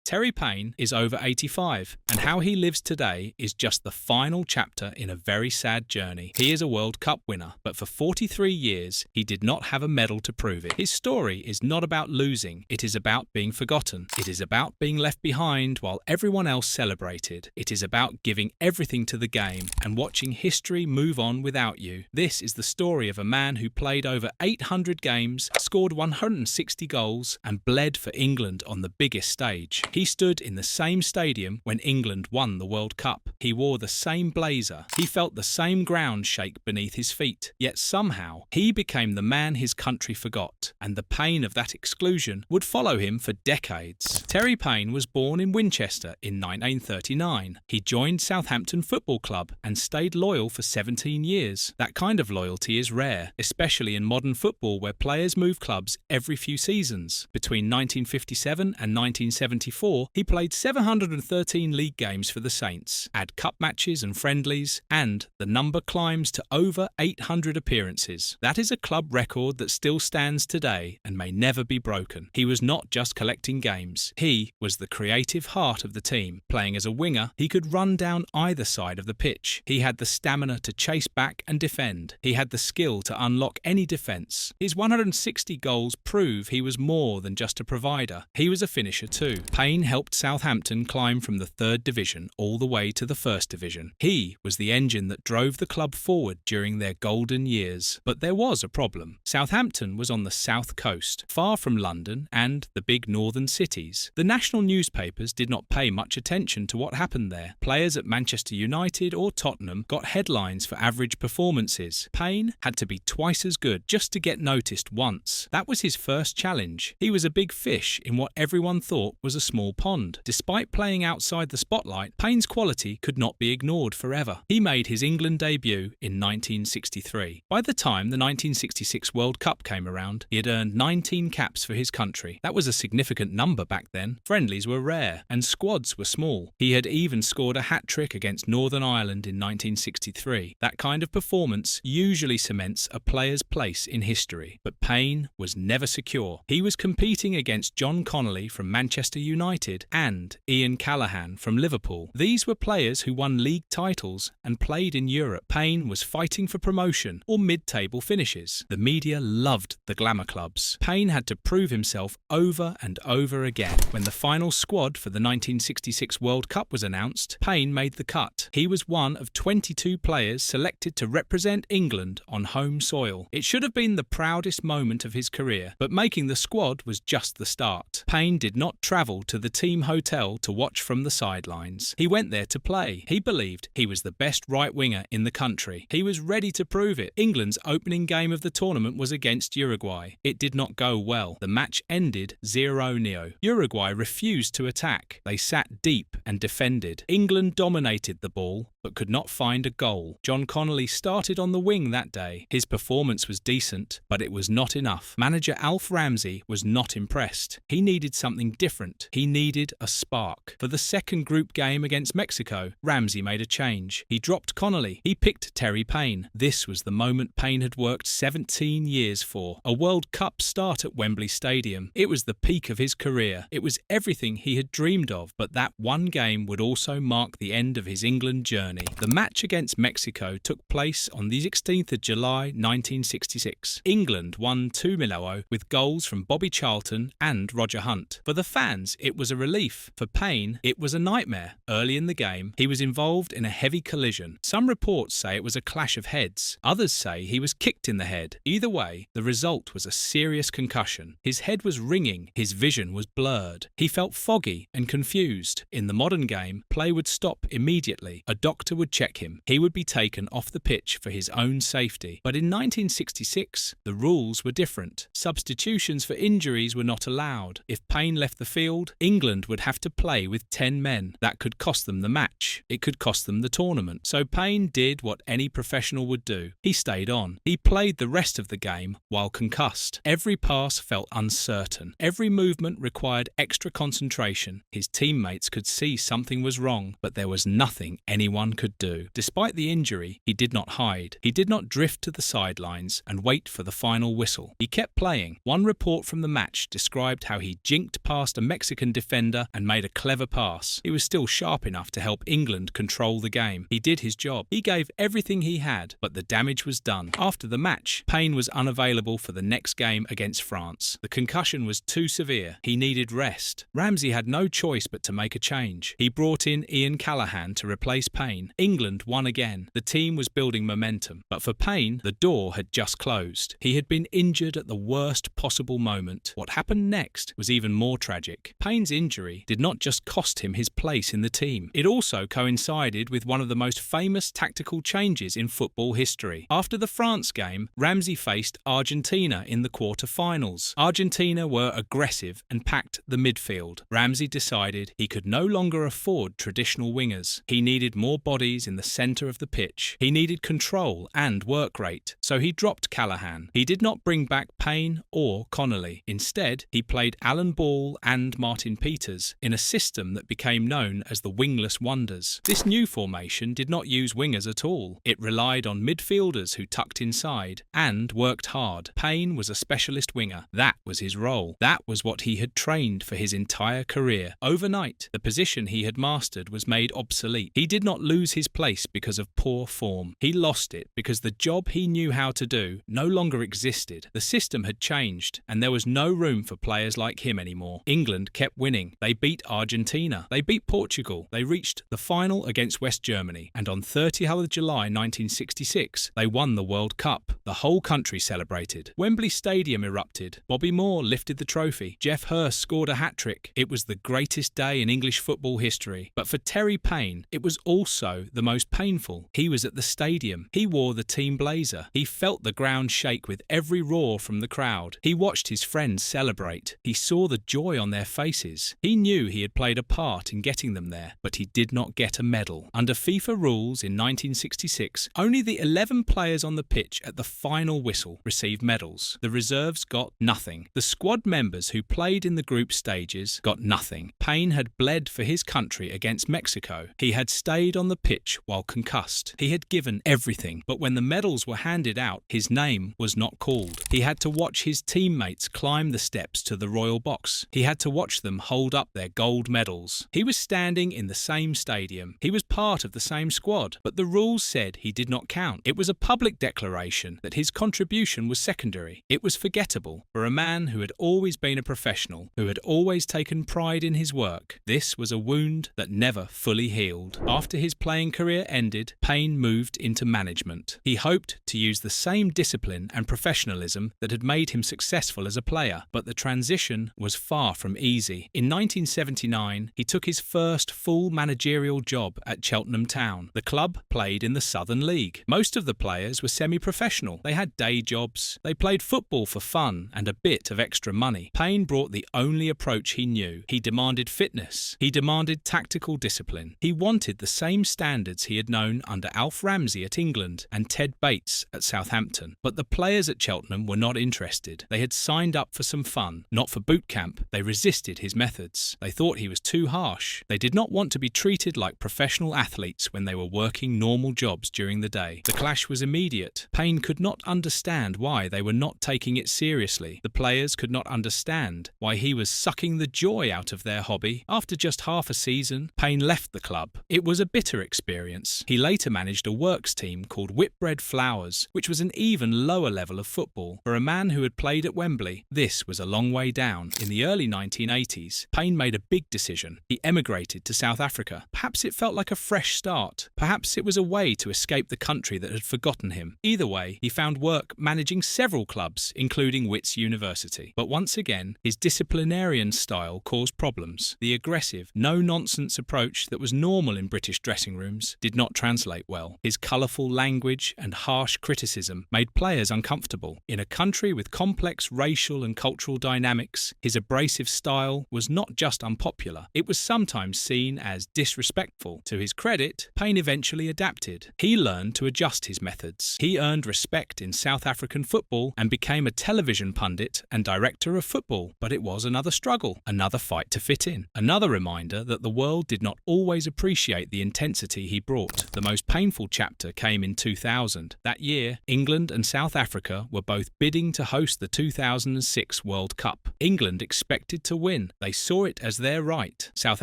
Terry Paine is over 85, and how he lives today is just the final chapter in a very sad journey. He is a World Cup winner, but for 43 years, he did not have a medal to prove it. His story is not about losing, it is about being forgotten. It is about being left behind while everyone else celebrated. It is about giving everything to the game and watching history move on without you. This is the story of a man who played over 800 games, scored 160 goals, and bled for England on the biggest stage. He stood in the same stadium when England won the World Cup. He wore the same blazer. He felt the same ground shake beneath his feet. Yet somehow, he became the man his country forgot, and the pain of that exclusion would follow him for decades. Terry Paine was born in Winchester in 1939. He joined Southampton Football Club and stayed loyal for 17 years. That kind of loyalty is rare, especially in modern football where players move clubs every few seasons. Between 1957 and 1974, he played 713 league games for the Saints. Add cup matches and friendlies, and the number climbs to over 800 appearances. That is a club record that still stands today and may never be broken. He was not just collecting games. He was the creative heart of the team. Playing as a winger, he could run down either side of the pitch. He had the stamina to chase back and defend. He had the skill to unlock any defence. His 160 goals prove he was more than just a provider. He was a finisher too. Paine helped Southampton climb from the 3rd Division all the way to the 1st Division. He was the engine that drove the club forward during their golden years. But there was a problem. Southampton was on the south coast, far from London and the big northern cities. The national newspapers did not pay much attention to what happened there. Players at Manchester United or Tottenham got headlines for average performances. Paine had to be twice as good just to get noticed once. That was his first challenge. He was a big fish in what everyone thought was a small pond. Despite playing outside the spotlight, Paine's quality could not be ignored forever. He made his England debut in 1963. By the time the 1966 World Cup came around, he had earned 19 caps for his country. That was a significant number back then. Friendlies were rare, and squads were small. He had even scored a hat-trick against Northern Ireland in 1963. That kind of performance usually cements a player's place in history. But Paine was never secure. He was competing against John Connolly from Manchester United and Ian Callaghan from Liverpool. These were players who won league titles and played in Europe. Paine was fighting for promotion or mid-table finishes. The media loved the glamour clubs. Paine had to prove himself over and over again. When the final squad for the 1966 World Cup was announced, Paine made the cut. He was one of 22 players selected to represent England on home soil. It should have been the proudest moment of his career, but making the squad was just the start. Paine did not travel to the team hotel to watch from the sidelines. He went there to play. He believed he was the best right winger in the country. He was ready to prove it. England's opening game of the tournament was against Uruguay. It did not go well. The match ended 0-0. Uruguay refused to attack. They sat deep and defended. England dominated the ball, but could not find a goal. John Connolly started on the wing that day. His performance was decent, but it was not enough. Manager Alf Ramsey was not impressed. He needed something different. He needed a spark. For the second group game against Mexico, Ramsey made a change. He dropped Connolly. He picked Terry Paine. This was the moment Paine had worked 17 years for. A World Cup start at Wembley Stadium. It was the peak of his career. It was everything he had dreamed of, but that one game would also mark the end of his England journey. The match against Mexico took place on the 16th of July 1966. England won 2-0 with goals from Bobby Charlton and Roger Hunt. For the fans, it was a relief. For Paine, it was a nightmare. Early in the game, he was involved in a heavy collision. Some reports say it was a clash of heads. Others say he was kicked in the head. Either way, the result was a serious concussion. His head was ringing. His vision was blurred. He felt foggy and confused. In the modern game, play would stop immediately. A doctor would check him. He would be taken off the pitch for his own safety. But in 1966, the rules were different. Substitutions for injuries were not allowed. If Paine left the field, England would have to play with 10 men. That could cost them the match. It could cost them the tournament. So Paine did what any professional would do. He stayed on. He played the rest of the game while concussed. Every pass felt uncertain. Every movement required extra concentration. His teammates could see something was wrong, but there was nothing anyone could do. Despite the injury, he did not hide. He did not drift to the sidelines and wait for the final whistle. He kept playing. One report from the match described how he jinked past a Mexican defender and made a clever pass. He was still sharp enough to help England control the game. He did his job. He gave everything he had, but the damage was done. After the match, Paine was unavailable for the next game against France. The concussion was too severe. He needed rest. Ramsey had no choice but to make a change. He brought in Ian Callaghan to replace Paine. England won again. The team was building momentum. But for Paine, the door had just closed. He had been injured at the worst possible moment. What happened next was even more tragic. Paine's injury did not just cost him his place in the team. It also coincided with one of the most famous tactical changes in football history. After the France game, Ramsey faced Argentina in the quarter-finals. Argentina were aggressive and packed the midfield. Ramsey decided he could no longer afford traditional wingers. He needed more bodies in the centre of the pitch. He needed control and work rate. So he dropped Callaghan. He did not bring back Paine or Connolly. Instead, he played Alan Ball and Martin Peters in a system that became known as the wingless wonders. This new formation did not use wingers at all. It relied on midfielders who tucked inside and worked hard. Paine was a specialist winger. That was his role. That was what he had trained for his entire career. Overnight, the position he had mastered was made obsolete. He did not lose his place because of poor form. He lost it because the job he knew how to do no longer existed. The system had changed, and there was no room for players like him anymore. England kept winning. They beat Argentina. They beat Portugal. They reached the final against West Germany, and on 30th of July 1966, they won the World Cup. The whole country celebrated. Wembley Stadium erupted. Bobby Moore lifted the trophy. Geoff Hurst scored a hat-trick. It was the greatest day in English football history. But for Terry Paine, it was also the most painful. He was at the stadium. He wore the team blazer. He felt the ground shake with every roar from the crowd. He watched his friends celebrate. He saw the joy on their faces. He knew he had played a part in getting them there, but he did not get a medal. Under FIFA rules in 1966, only the 11 players on the pitch at the final whistle received medals. The reserves got nothing. The squad members who played in the group stages got nothing. Paine had bled for his country against Mexico. He had stayed on the pitch while concussed. He had given everything, but when the medals were handed out, his name was not called. He had to watch his teammates climb the steps to the royal box. He had to watch them hold up their gold medals. He was standing in the same stadium. He was part of the same squad, but the rules said he did not count. It was a public declaration that his contribution was secondary. It was forgettable for a man who had always been a professional, who had always taken pride in his work. This was a wound that never fully healed. After his playing career ended, Paine moved into management. He hoped to use the same discipline and professionalism that had made him successful as a player, but the transition was far from easy. In 1979, he took his first full managerial job at Cheltenham Town. The club played in the Southern League. Most of the players were semi-professional. They had day jobs. They played football for fun and a bit of extra money. Paine brought the only approach he knew. He demanded fitness. He demanded tactical discipline. He wanted the same standards he had known under Alf Ramsey at England and Ted Bates at Southampton. But the players at Cheltenham were not interested. They had signed up for some fun, not for boot camp. They resisted his methods. They thought he was too harsh. They did not want to be treated like professional athletes when they were working normal jobs during the day. The clash was immediate. Paine could not understand why they were not taking it seriously. The players could not understand why he was sucking the joy out of their hobby. After just half a season, Paine left the club. It was a bitter experience. He later managed a works team called Whitbread Flowers, which was an even lower level of football. For a man who had played at Wembley, this was a long way down. In the early 1980s, Paine made a big decision. He emigrated to South Africa. Perhaps it felt like a fresh start. Perhaps it was a way to escape the country that had forgotten him. Either way, he found work managing several clubs, including Wits University. But once again, his disciplinarian style caused problems. The aggressive, no-nonsense approach that was normal in British dressing rooms did not translate well. His colourful language and harsh criticism made players uncomfortable. In a country with complex racial and cultural dynamics, his abrasive style was not just unpopular, it was sometimes seen as disrespectful. To his credit, Paine eventually adapted. He learned to adjust his methods. He earned respect in South African football and became a television pundit and director of football. But it was another struggle, another fight to fit in, another reminder that the world did not always appreciate the intensity he brought. The most painful chapter came in 2000. That year, England and South Africa were both bidding to host the 2006 World Cup. England expected to win. They They saw it as their right. South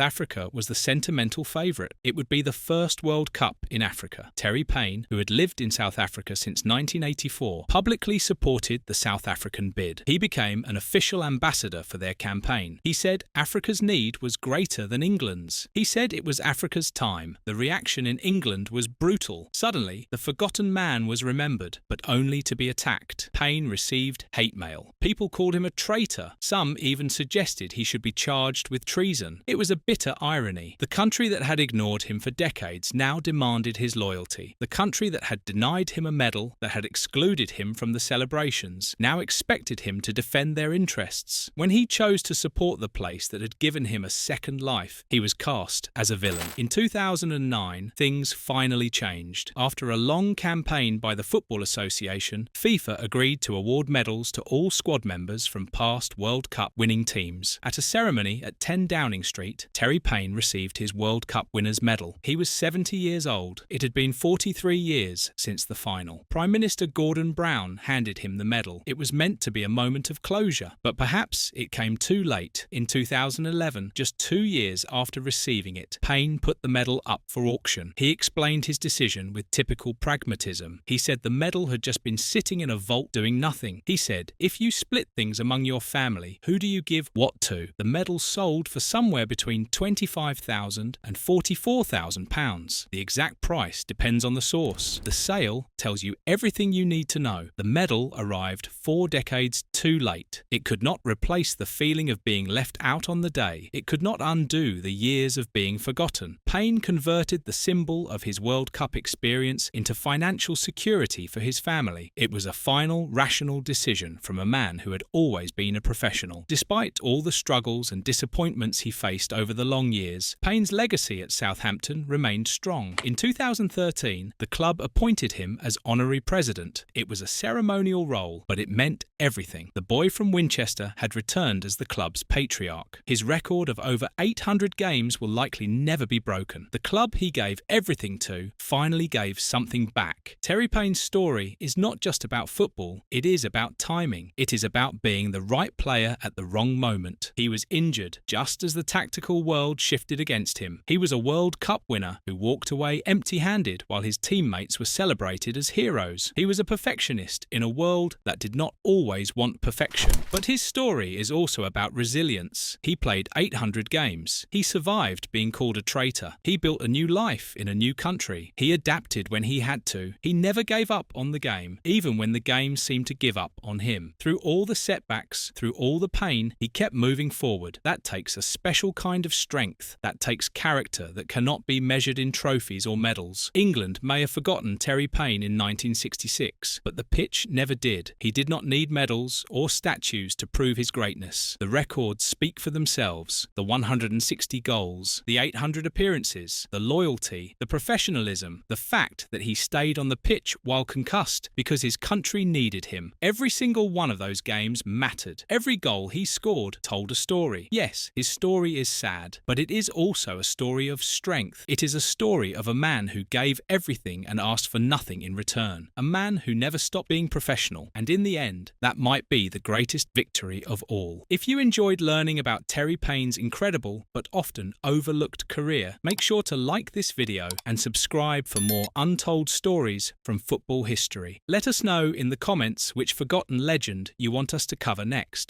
Africa was the sentimental favourite. It would be the first World Cup in Africa. Terry Paine, who had lived in South Africa since 1984, publicly supported the South African bid. He became an official ambassador for their campaign. He said Africa's need was greater than England's. He said it was Africa's time. The reaction in England was brutal. Suddenly, the forgotten man was remembered, but only to be attacked. Paine received hate mail. People called him a traitor. Some even suggested he should be charged with treason. It was a bitter irony. The country that had ignored him for decades now demanded his loyalty. The country that had denied him a medal, that had excluded him from the celebrations, now expected him to defend their interests. When he chose to support the place that had given him a second life, he was cast as a villain. In 2009, things finally changed. After a long campaign by the Football Association, FIFA agreed to award medals to all squad members from past World Cup winning teams. At a ceremony at 10 Downing Street, Terry Paine received his World Cup winner's medal. He was 70 years old. It had been 43 years since the final. Prime Minister Gordon Brown handed him the medal. It was meant to be a moment of closure, but perhaps it came too late. In 2011, just 2 years after receiving it, Paine put the medal up for auction. He explained his decision with typical pragmatism. He said the medal had just been sitting in a vault doing nothing. He said, if you split things among your family, who do you give what to? The medal sold for somewhere between £25,000 and £44,000. The exact price depends on the source. The sale tells you everything you need to know. The medal arrived 4 decades too late. It could not replace the feeling of being left out on the day. It could not undo the years of being forgotten. Paine converted the symbol of his World Cup experience into financial security for his family. It was a final, rational decision from a man who had always been a professional. Despite all the struggles and disappointments he faced over the long years, Paine's legacy at Southampton remained strong. In 2013, the club appointed him as honorary president. It was a ceremonial role, but it meant everything. The boy from Winchester had returned as the club's patriarch. His record of over 800 games will likely never be broken. The club he gave everything to finally gave something back. Terry Paine's story is not just about football, it is about timing. It is about being the right player at the wrong moment. He was injured just as the tactical world shifted against him. He was a World Cup winner who walked away empty-handed while his teammates were celebrated as heroes. He was a perfectionist in a world that did not always want perfection. But his story is also about resilience. He played 800 games. He survived being called a traitor. He built a new life in a new country. He adapted when he had to. He never gave up on the game, even when the game seemed to give up on him. Through all the setbacks, through all the pain, he kept moving forward. That takes a special kind of strength. That takes character that cannot be measured in trophies or medals. England may have forgotten Terry Paine in 1966, but the pitch never did. He did not need medals or statues to prove his greatness. The records speak for themselves. The 160 goals, the 800 appearances, the loyalty, the professionalism, the fact that he stayed on the pitch while concussed because his country needed him. Every single one of those games mattered. Every goal he scored told a story. Yes, his story is sad, but it is also a story of strength. It is a story of a man who gave everything and asked for nothing in return. A man who never stopped being professional, and in the end, that might be the greatest victory of all. If you enjoyed learning about Terry Paine's incredible but often overlooked career, make sure to like this video and subscribe for more untold stories from football history. Let us know in the comments which forgotten legend you want us to cover next.